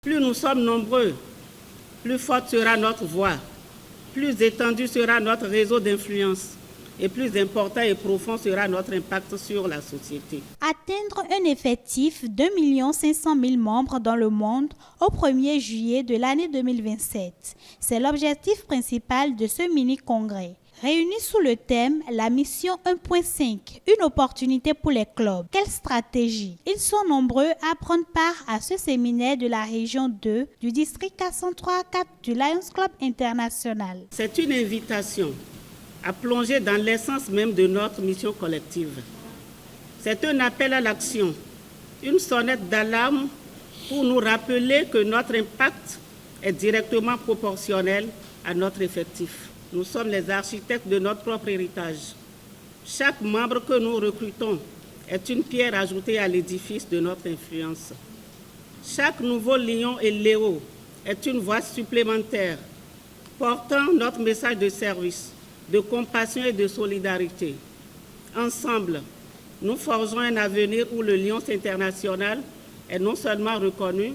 Plus nous sommes nombreux, plus forte sera notre voix, plus étendu sera notre réseau d'influence et plus important et profond sera notre impact sur la société. Atteindre un effectif de 1 500 000 membres dans le monde au 1er juillet de l'année 2027. C'est l'objectif principal de ce mini-congrès. Réunis sous le thème « La mission 1.5 », une opportunité pour les clubs. Quelle stratégie? Ils sont nombreux à prendre part à ce séminaire de la région 2 du district 403-4 du Lions Club International. C'est une invitation à plonger dans l'essence même de notre mission collective. C'est un appel à l'action, une sonnette d'alarme pour nous rappeler que notre impact est directement proportionnel à notre effectif. Nous sommes les architectes de notre propre héritage. Chaque membre que nous recrutons est une pierre ajoutée à l'édifice de notre influence. Chaque nouveau lion et léo est une voix supplémentaire portant notre message de service, de compassion et de solidarité. Ensemble, nous forgeons un avenir où le Lions international est non seulement reconnu,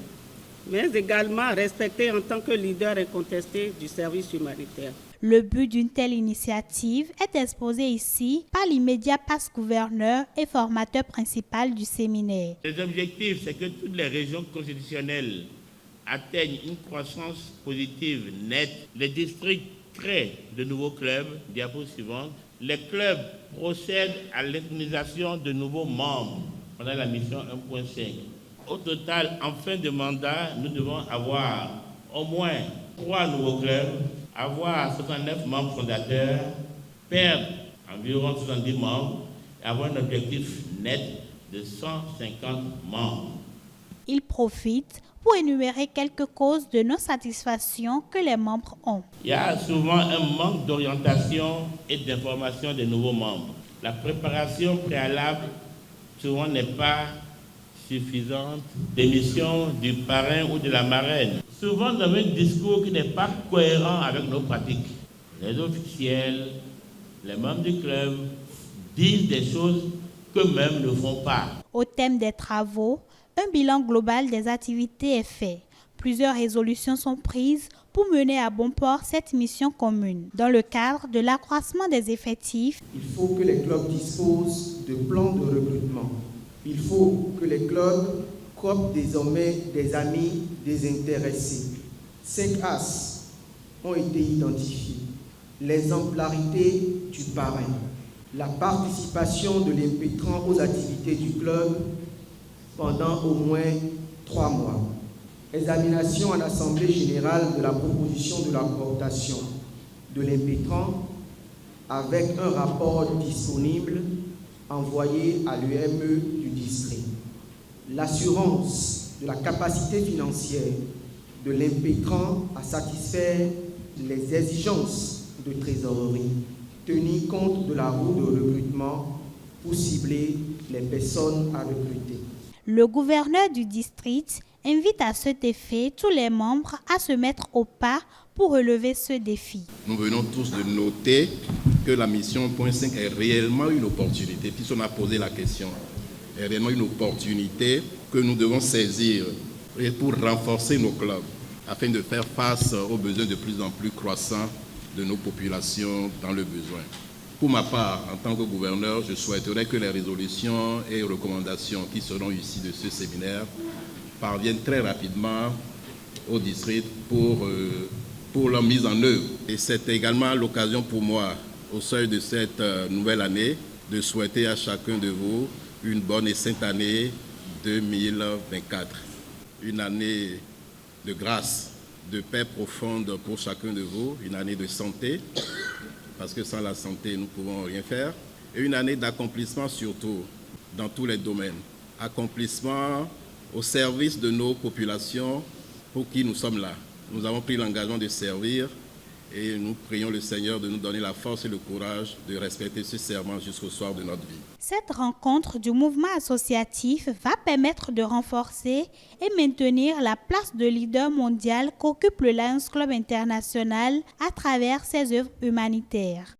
mais également respecté en tant que leader incontesté du service humanitaire. Le but d'une telle initiative est exposé ici par l'immédiat passe-gouverneur et formateur principal du séminaire. Les objectifs, c'est que toutes les régions constitutionnelles atteignent une croissance positive nette. Les districts créent de nouveaux clubs. Diapo suivante. Les clubs procèdent à l'intronisation de nouveaux membres pendant la mission 1.5. Au total, en fin de mandat, nous devons avoir au moins 3 nouveaux clubs, avoir 69 membres fondateurs, perdre environ 70 membres et avoir un objectif net de 150 membres. Il profite pour énumérer quelques causes de non-satisfaction que les membres ont. Il y a souvent un manque d'orientation et d'information des nouveaux membres. La préparation préalable souvent n'est pas suffisante. Démission du parrain ou de la marraine. Souvent nous avons un discours qui n'est pas cohérent avec nos pratiques. Les officiels, les membres du club disent des choses qu'eux-mêmes ne font pas. Au thème des travaux, un bilan global des activités est fait. Plusieurs résolutions sont prises pour mener à bon port cette mission commune. Dans le cadre de l'accroissement des effectifs, il faut que les clubs disposent de plans de recrutement. Il faut que les clubs cooptent désormais des amis désintéressés. 5 axes ont été identifiés. L'exemplarité du parrain, la participation de l'impétrant aux activités du club pendant au moins 3 mois. Examination en assemblée générale de la proposition de la cooptation de l'impétrant avec un rapport disponible envoyé à l'UME du district. L'assurance de la capacité financière de l'impétrant à satisfaire les exigences de trésorerie, tenir compte de la roue de recrutement pour cibler les personnes à recruter. Le gouverneur du district invite à cet effet tous les membres à se mettre au pas pour relever ce défi. Nous venons tous de noter que la mission 1.5 est réellement une opportunité, puisqu'on a posé la question, est réellement une opportunité que nous devons saisir pour renforcer nos clubs, afin de faire face aux besoins de plus en plus croissants de nos populations dans le besoin. Pour ma part, en tant que gouverneur, je souhaiterais que les résolutions et recommandations qui seront issues de ce séminaire parviennent très rapidement au district pour leur mise en œuvre. Et c'est également l'occasion pour moi, au seuil de cette nouvelle année, de souhaiter à chacun de vous une bonne et sainte année 2024. Une année de grâce, de paix profonde pour chacun de vous, une année de santé, parce que sans la santé, nous ne pouvons rien faire, et une année d'accomplissement surtout, dans tous les domaines. Accomplissement au service de nos populations pour qui nous sommes là. Nous avons pris l'engagement de servir et nous prions le Seigneur de nous donner la force et le courage de respecter ce serment jusqu'au soir de notre vie. Cette rencontre du mouvement associatif va permettre de renforcer et maintenir la place de leader mondial qu'occupe le Lions Club International à travers ses œuvres humanitaires.